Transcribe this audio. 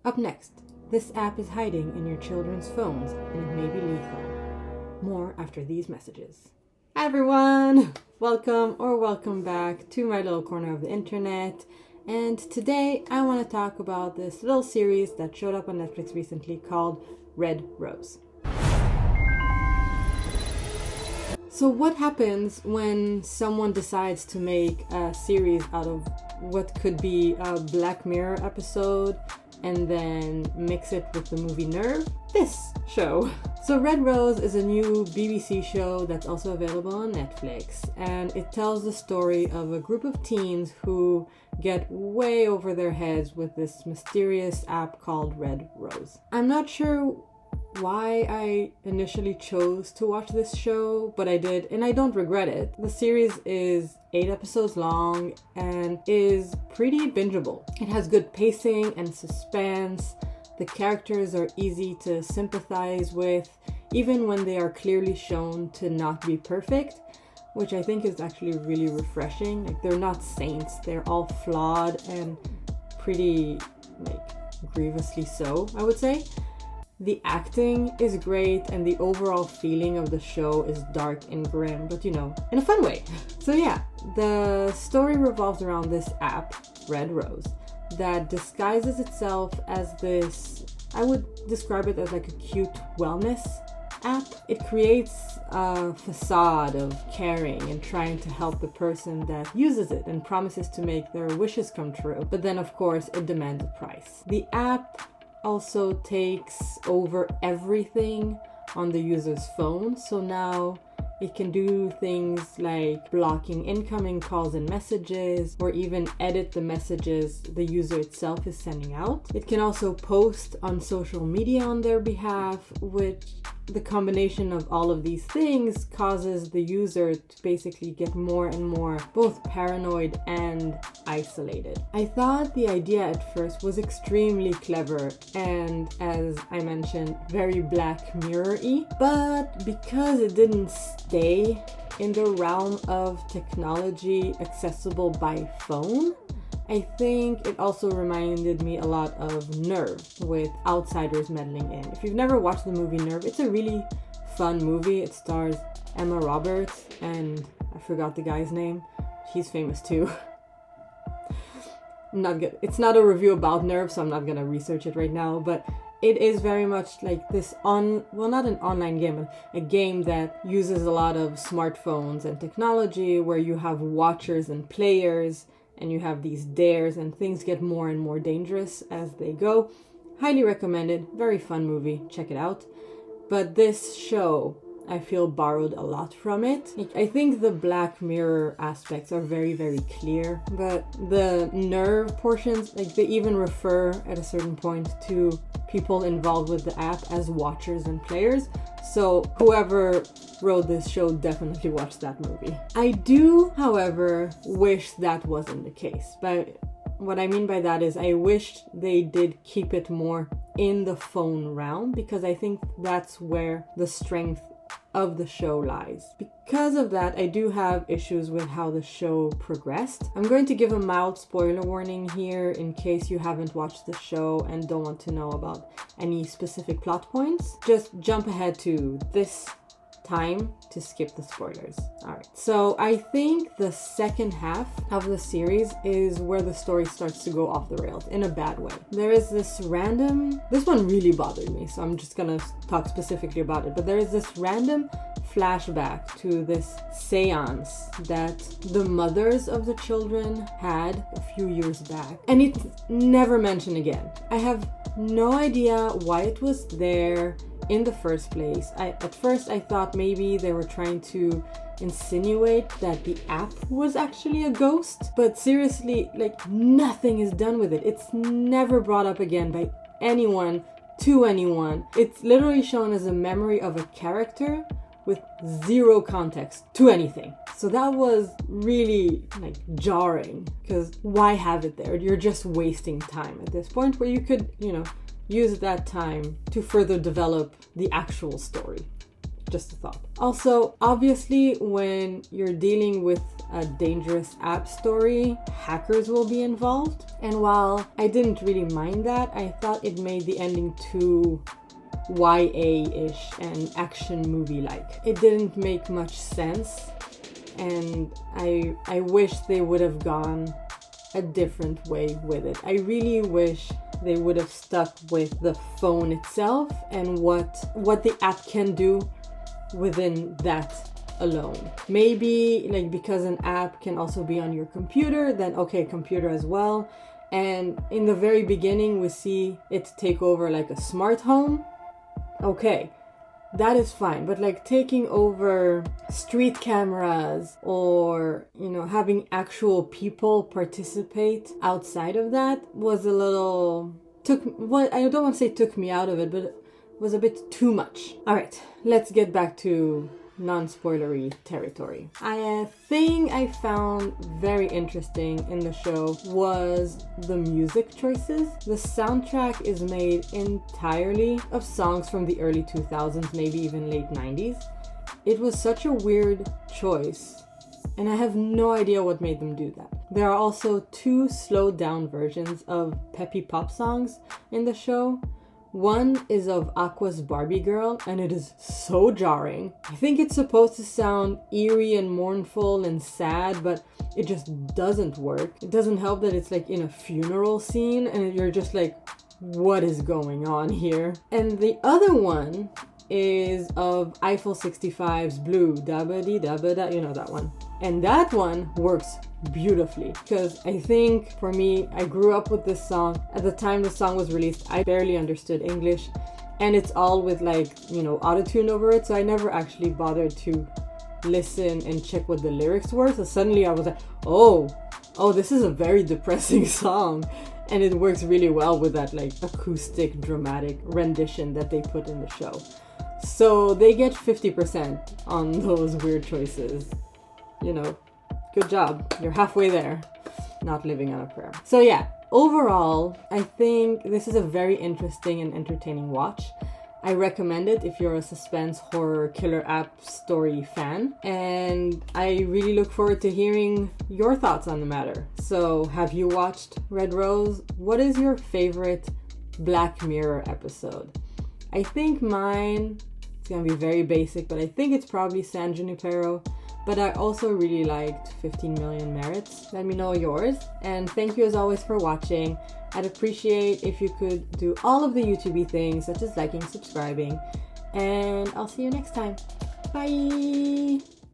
Up next, this app is hiding in your children's phones and it may be lethal. More after these messages. Hi everyone! Welcome back to my little corner of the internet. And today I want to talk about this little series that showed up on Netflix recently called Red Rose. So what happens when someone decides to make a series out of what could be a Black Mirror episode and then mix it with the movie Nerve? This show. So Red Rose is a new BBC show that's also available on Netflix, and it tells the story of a group of teens who get way over their heads with this mysterious app called Red Rose. I'm not sure why I initially chose to watch this show, but I did, and I don't regret it. The series is 8 episodes long and is pretty bingeable. It has good pacing and suspense. The characters are easy to sympathize with, even when they are clearly shown to not be perfect, which I think is actually really refreshing. Like, they're not saints, they're all flawed and pretty, grievously so, I would say. The acting is great and the overall feeling of the show is dark and grim, but in a fun way. So yeah, the story revolves around this app, Red Rose, that disguises itself as this, I would describe it as like a cute wellness app. It creates a facade of caring and trying to help the person that uses it and promises to make their wishes come true. But then of course it demands a price. The app also takes over everything on the user's phone. So now it can do things like blocking incoming calls and messages, or even edit the messages the user itself is sending out. It can also post on social media on their behalf, which the combination of all of these things causes the user to basically get more and more both paranoid and isolated. I thought the idea at first was extremely clever and, as I mentioned, very Black Mirror-y, but because it didn't stay in the realm of technology accessible by phone, I think it also reminded me a lot of Nerve, with outsiders meddling in. If you've never watched the movie Nerve, it's a really fun movie. It stars Emma Roberts and I forgot the guy's name. He's famous too. It's not a review about Nerve, so I'm not gonna research it right now, but it is very much like this not an online game, but a game that uses a lot of smartphones and technology, where you have watchers and players, and you have these dares, and things get more and more dangerous as they go. Highly recommended. Very fun movie. Check it out. But this show, I feel, borrowed a lot from it. I think the Black Mirror aspects are very, very clear, but the Nerve portions, they even refer at a certain point to people involved with the app as watchers and players. So whoever wrote this show definitely watched that movie. I do, however, wish that wasn't the case. But what I mean by that is I wish they did keep it more in the phone realm, because I think that's where the strength of the show lies. Because of that, I do have issues with how the show progressed. I'm going to give a mild spoiler warning here in case you haven't watched the show and don't want to know about any specific plot points. Just jump ahead to this time to skip the spoilers. Alright, so I think the second half of the series is where the story starts to go off the rails in a bad way. There is this one really bothered me, so I'm just gonna talk specifically about it, but there is this random flashback to this seance that the mothers of the children had a few years back, and it's never mentioned again. I have no idea why it was there in the first place. At first I thought maybe they were trying to insinuate that the app was actually a ghost, but seriously, nothing is done with it. It's never brought up again by anyone to anyone. It's literally shown as a memory of a character with zero context to anything. So that was really jarring, because why have it there? You're just wasting time at this point, where you could, use that time to further develop the actual story. Just a thought. Also, obviously, when you're dealing with a dangerous app story, hackers will be involved. And while I didn't really mind that, I thought it made the ending too YA-ish and action movie-like. It didn't make much sense, and I wish they would have gone a different way with it. I really wish they would have stuck with the phone itself and what the app can do within that alone. Maybe like because an app can also be on your computer, then okay, computer as well. And in the very beginning we see it take over like a smart home. Okay, that is fine, but like taking over street cameras or, you know, having actual people participate outside of that was a little I don't want to say took me out of it, but it was a bit too much. All right, let's get back to non-spoilery territory. A thing I found very interesting in the show was the music choices. The soundtrack is made entirely of songs from the early 2000s, maybe even late 90s. It was such a weird choice, and I have no idea what made them do that. There are also 2 slowed down versions of peppy pop songs in the show. One is of Aqua's Barbie Girl, and it is so jarring. I think it's supposed to sound eerie and mournful and sad, but it just doesn't work. It doesn't help that it's like in a funeral scene, and you're just like, what is going on here? And the other one is of Eiffel 65's Blue, da-ba-dee-da-ba-da, you know that one. And that one works beautifully, because I think for me, I grew up with this song. At the time the song was released, I barely understood English, and it's all with like, you know, autotune over it, so I never actually bothered to listen and check what the lyrics were. So suddenly I was like, oh, this is a very depressing song, and it works really well with that like acoustic dramatic rendition that they put in the show. So they get 50% on those weird choices. You know, good job. You're halfway there. Not living on a prayer. So yeah, overall, I think this is a very interesting and entertaining watch. I recommend it if you're a suspense horror killer app story fan. And I really look forward to hearing your thoughts on the matter. So have you watched Red Rose? What is your favorite Black Mirror episode? I think mine, it's gonna be very basic, but I think it's probably San Junipero. But I also really liked 15 Million Merits. Let me know yours. And thank you as always for watching. I'd appreciate if you could do all of the YouTube things, such as liking, subscribing. And I'll see you next time. Bye!